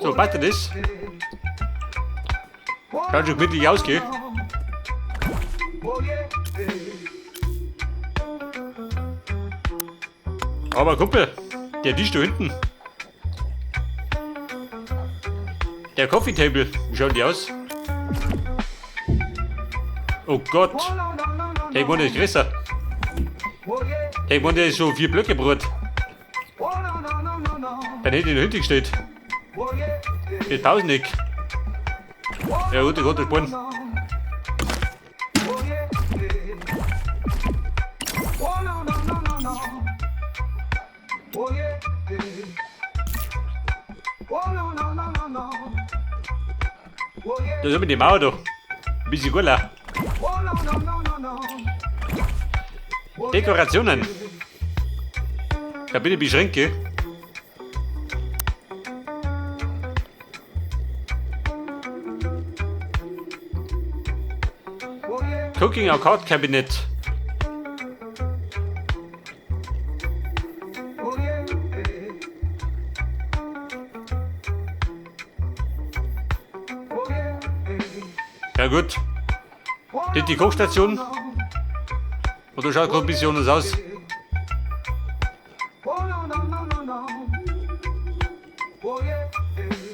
So, passt dir das? Kann schon gemütlich ausgehen. Aber Kumpel, der Tisch da hinten. Der Coffee Table, wie schaut die aus? Oh Gott, der Mann ist größer. Der Mann, der ist so 4 Blöcke breit. Dann hätte ich noch hinten gestellt. Das tausen nicht. Ja gut, das Born. Da sind wir die Mauer da. Ein bisschen gut. Dekorationen. Da bitte beschränke. Cooking Arcade Cabinet. Ja gut. Das ist die Kochstation. Oder schaut gerade ein bisschen anders aus?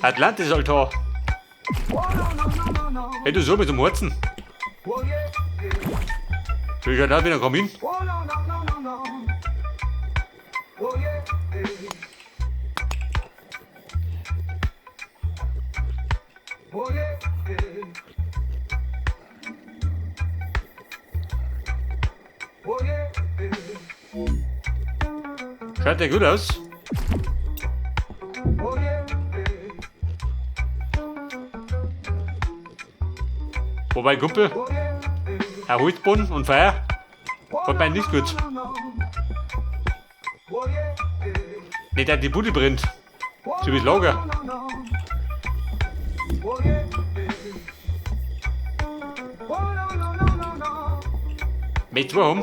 Atlantis Altar. Hey, du so mit dem Herzen. Wie schaut das mit einem Kamin? Schaut der gut aus? Wobei, Kumpel, ein Holzboden und Feuer hat man nicht gut. Nicht, dass die Bude brennt. So wie das Lager. Mit zwei haben.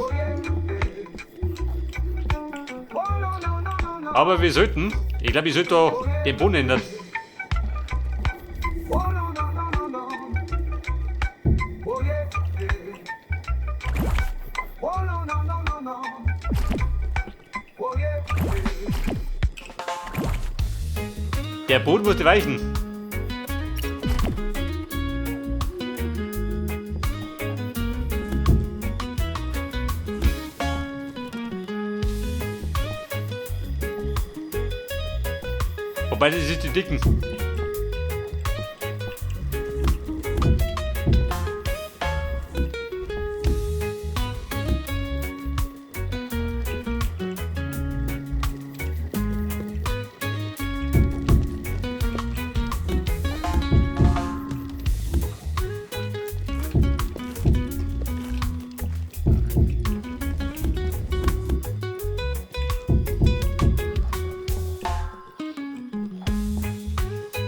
Aber wir sollten, ich glaube, ich sollte da den Boden ändern. Der Boden musste weichen. Wobei, das sind die Dicken.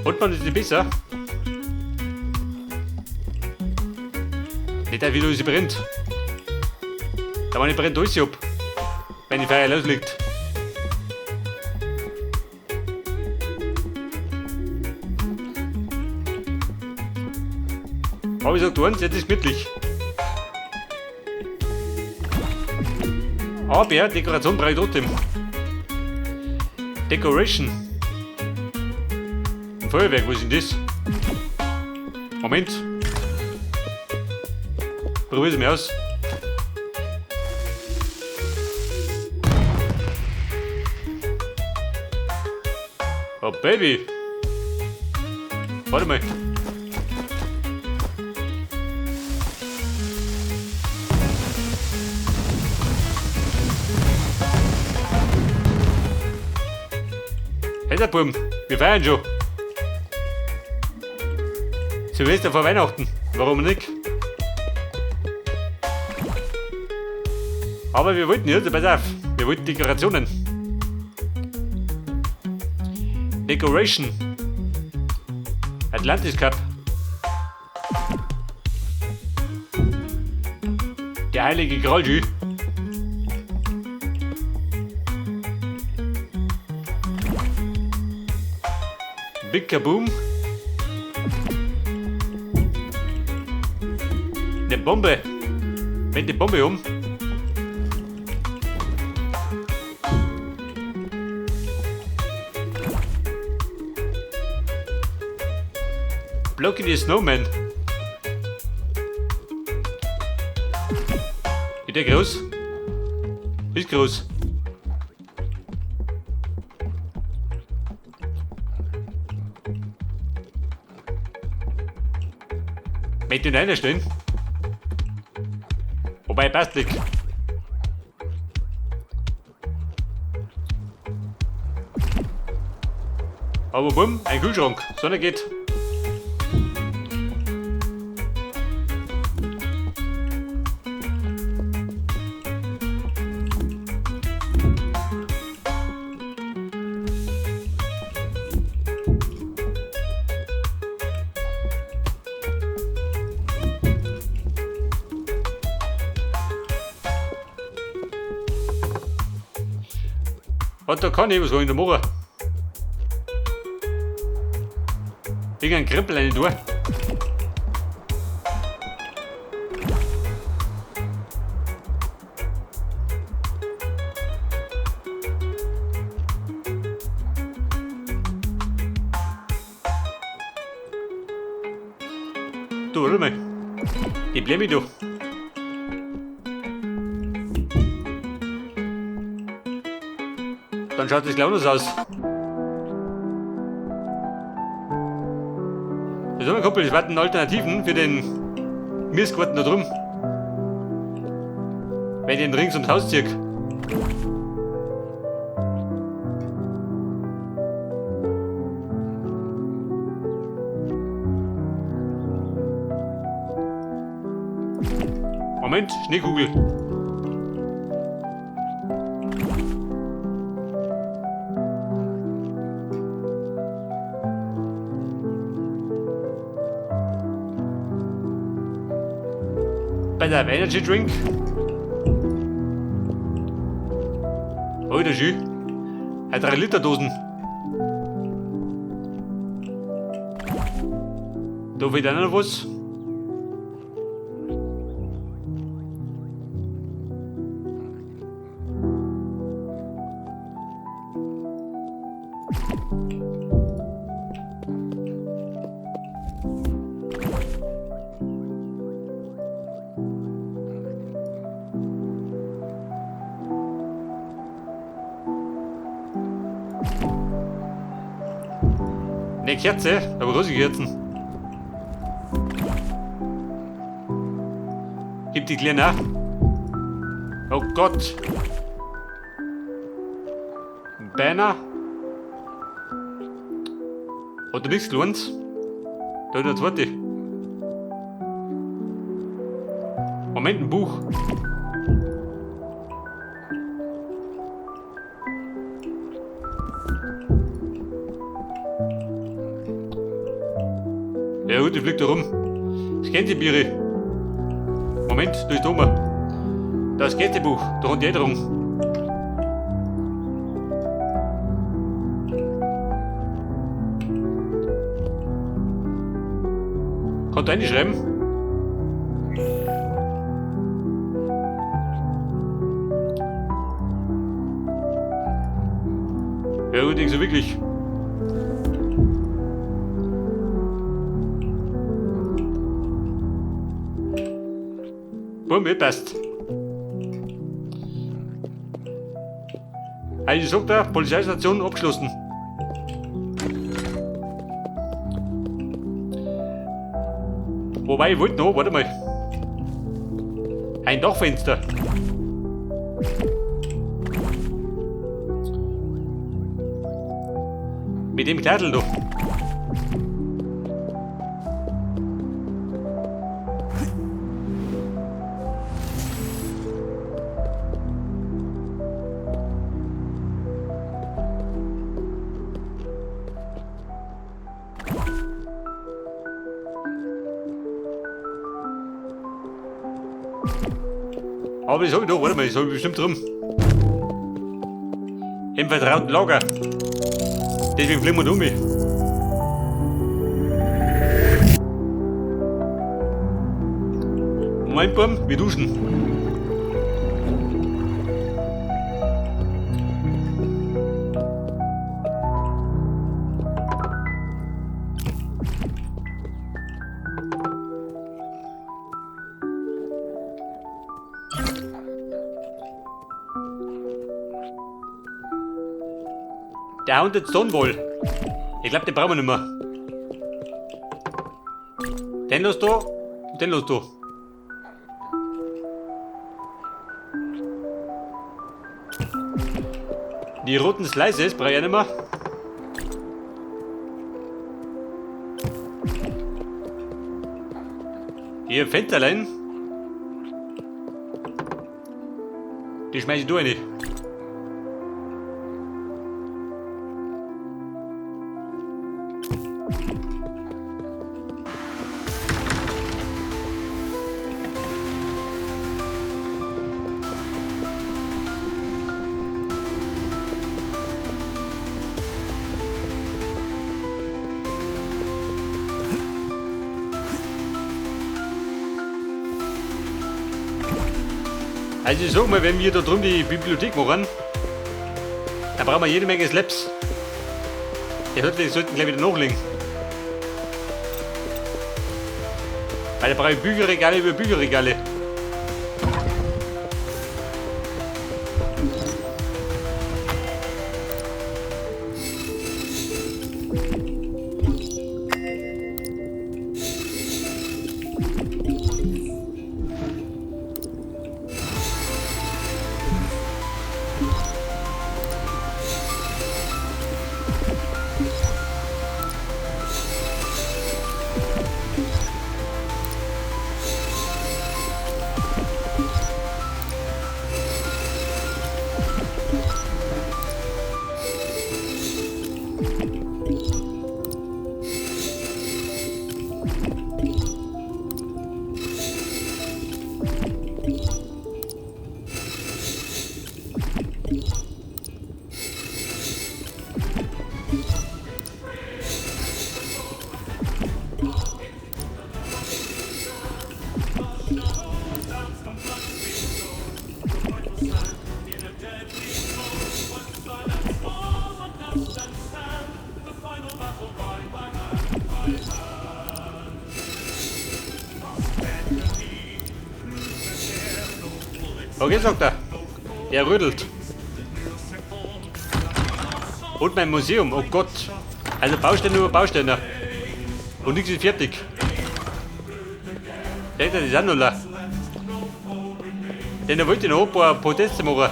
Und man ist nicht besser. Nicht, wie du sie brennt. Da man nicht brennt, durch sie ab, wenn die Feuer losliegt. Aber ich sag du eins, jetzt ist gemütlich. Aber ja, Dekoration brauche ich trotzdem. Decoration. Ein Feuerwerk, was ist denn das? Moment. Probier es mir aus. Oh Baby. Warte mal. Hey der Buben, wir feiern schon. Silvester vor Weihnachten, warum nicht? Aber wir wollten jetzt, pass auf, wir wollten Dekorationen. Decoration. Atlantis Cup. Der heilige Grolju. Big Kaboom. Eine Bombe. Wend die Bombe um. Block in the Snowman. Ist der groß? Ist groß. Möchte ihn reinstellen? Wobei, passt nicht. Aber bumm, ein Kühlschrank. Sonne geht. Und da kann ich was wollen da machen. Irgendein Krippel rein tun. Du, warte mal. Ich bleib mich da. Dann schaut das gleich anders aus. Das haben wir Kumpel, das warten Alternativen für den Mistgarten da drum. Wenn ich den rings ums Haus ziehe. Moment, Schneekugel. Better have energy drink. Oh, der Jus. Hat 3 Liter Dosen. Da wieder noch was. Eine Kerze, aber rosige Kerzen. Gib die Kleine. Oh Gott. Ein Banner. Hat er nichts gelohnt? Da hat er zweite. Moment, ein Buch. Ja gut, die fliegt da rum. Das Gänsebiere. Moment, da ist oben. Das Gänsebuch, da hat jeder rum. Kannst du reinschreiben? Ja gut, nicht so wirklich. Bumm, passt. Also sagt er, Polizeistation abgeschlossen. Wobei, ich wollte noch, warte mal. Ein Dachfenster. Mit dem Kleidl da. Aber das hab ich doch, warte mal, das hab ich bestimmt drum. Im vertrauten Lager. Deswegen fliegen wir da um. Moment, Bum, wir duschen. Der Haunted Stonewall. Ich glaube, den brauchen wir nicht mehr. Den los da und den los da. Die roten Slices brauche ich nicht mehr. Hier Fensterlein. Die schmeiße ich da rein. Also ich sag mal, wenn wir da drum die Bibliothek machen, dann brauchen wir jede Menge Slaps. Die Hütte sollten gleich wieder nachlegen. Weil da brauche ich Bücherregale über Bücherregale. Okay, sagt er. Er rüttelt. Und mein Museum, oh Gott. Also Bausteine über Bausteine. Und nichts ist fertig. Der ist auch noch da. Denn er wollte noch ein paar Proteste machen.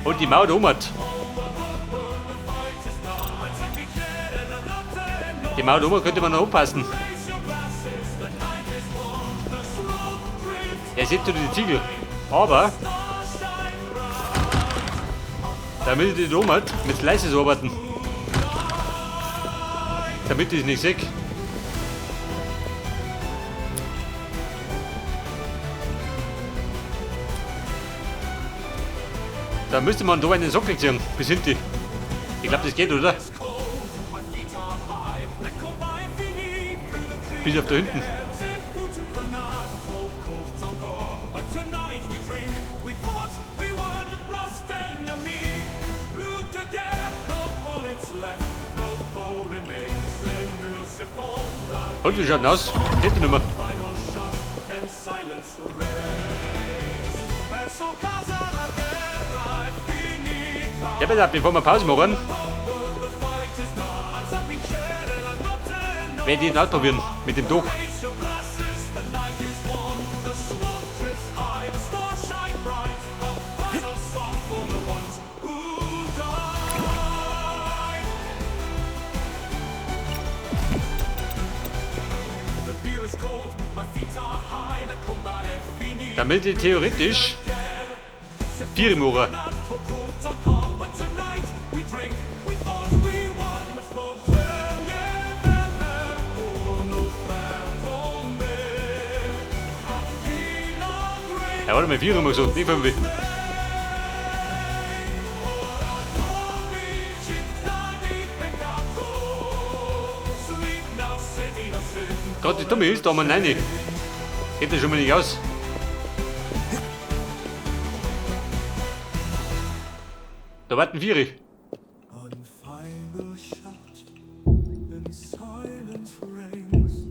Und die Mauer da oben. Die Mauer da oben könnte man noch aufpassen. Er sieht nur die Ziegel. Aber damit ich die da oben mit Slices arbeiten. Damit ich es nicht sehe. Da müsste man da einen Sockel ziehen, bis hinten. Ich glaube, das geht, oder? Bis auf da hinten. Und wie schaut denn aus? Geht die Nummer. Ja, bitte, bevor wir Pause machen, werde ich ihn ausprobieren mit dem Tuch. Damit ich theoretisch 4 machen. Ja, warte mal, 4 haben wir gesagt, nicht 5. Ja, das Dumme ist, da mal rein. Geht das schon mal nicht aus. Da warten Viere. On final shot in silent rings,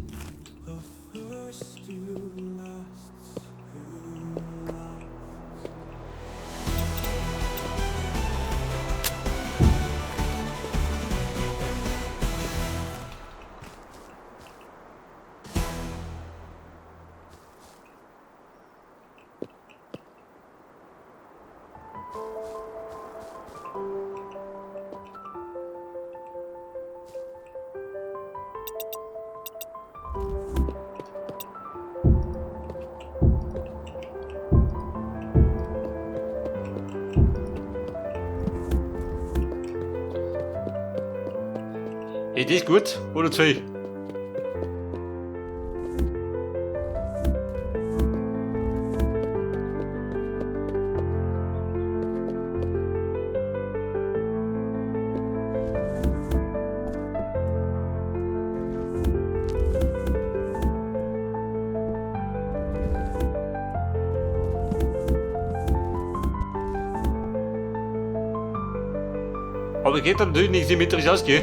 the first you last who loved. Hey, das ist gut, oder zwei? Aber geht dann natürlich nicht symmetrisch ausgehen.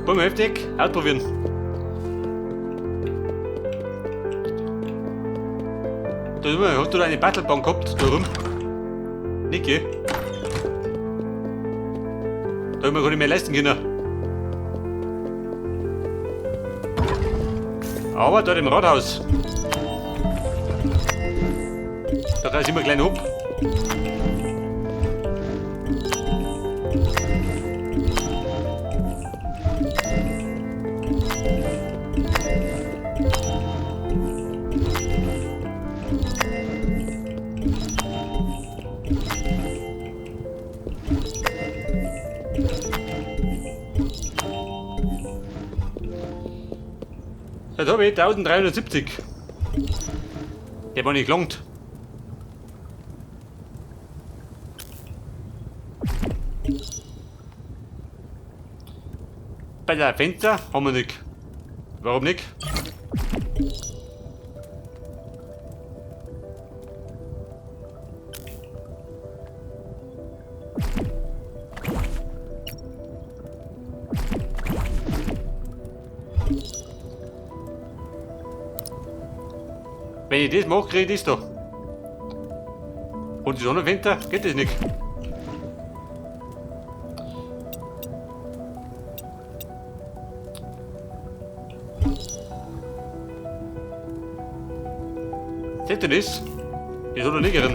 Bumm, heftig, ausprobieren. Da drüben, hast du da eine Battlebahn gehabt, da rum? Nicht, gell? Da hab ich mir gar nicht mehr leisten können. Aber da im Rathaus. Da reiß ich immer klein ab. Jetzt habe ich 1370. Der war nicht gelangt. Bei der Fenster haben wir nicht. Warum nicht? Wenn ich das mache, kriege ich das da. Und die Sonnenfenster geht das nicht. Seht ihr das? Das hat er nicht gern.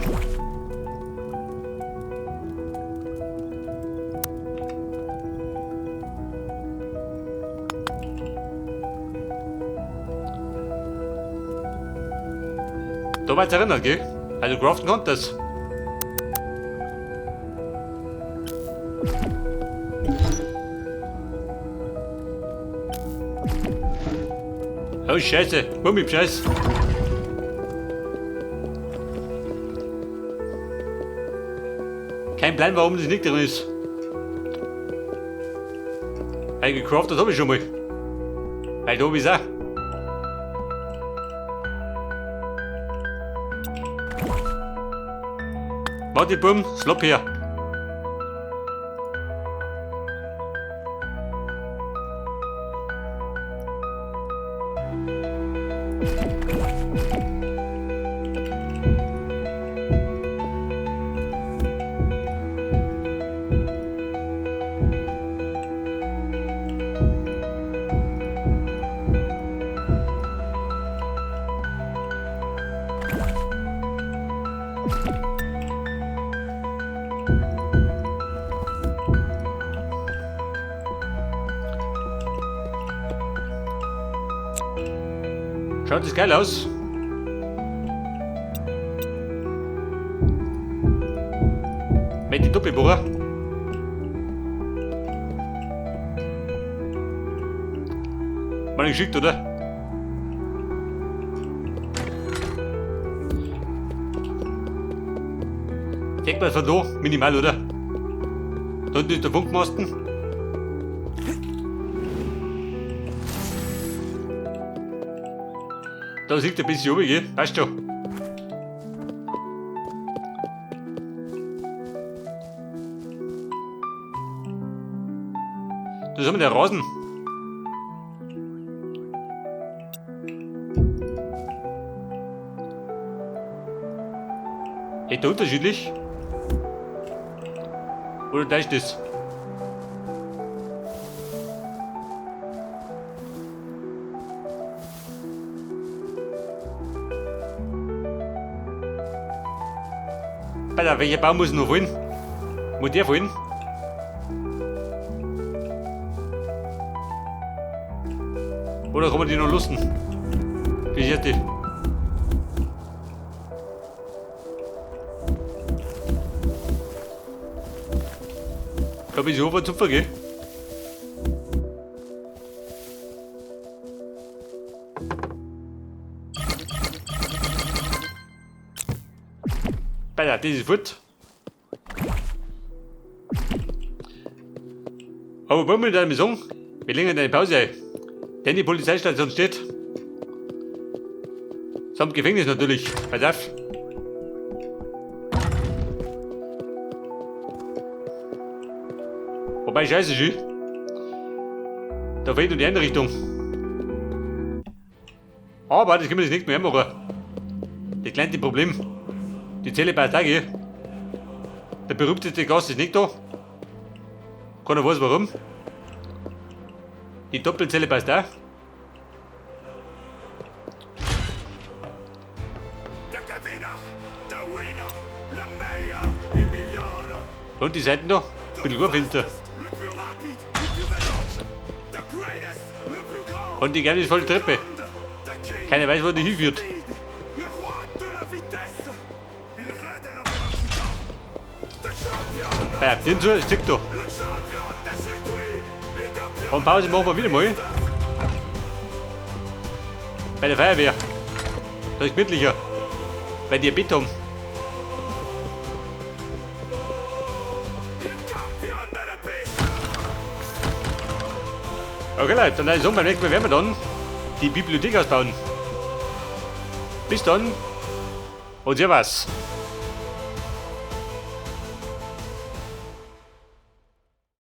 Da war es erinnert, gell? Also craften kann das. Oh Scheiße, Mummi Scheiß. Kein Plan, warum das nicht drin ist. Weil gecraftet habe ich schon mal. Weil da habe ich es auch. Warte, Bumm, Slop her. Schaut das geil aus. Mit die Doppelbohrer. Mal geschickt, oder? Denk mal von da, minimal, oder? Da unten ist der Funkmasten. Da liegt ein bisschen oben, gell? Passt schon. Da haben wir den Rasen. Hätte unterschiedlich? Oder da ist das? Alter, welcher Baum muss noch fallen? Muss der fallen? Oder kann man die noch lusten? Wie ist die? Da bin ich hoch und zupfer, gell? Alter, das ist gut. Aber wollen wir da mal sagen, wir legen eine Pause ein. Denn die Polizeistation steht. Samt Gefängnis natürlich. Pass auf. Wobei scheiße schön. Da fehlt nur die Einrichtung. Aber das können wir das nicht mehr machen. Das kleine Problem. Die Zelle bei Tage. Der berühmteste Gast ist nicht da. Keiner weiß warum. Die Doppelzelle passt auch. Und die Seiten da? Ein bisschen Urfenster. Und die geheimnisvolle Treppe. Keiner weiß, wo die hinführt. Ja, den so, stick da. Und Pause machen wir wieder mal. Bei der Feuerwehr. Das ist gemütlicher. Weil die ein Bett haben. Okay Leute, dann sagen beim nächsten Mal werden wir dann die Bibliothek ausbauen. Bis dann und servus.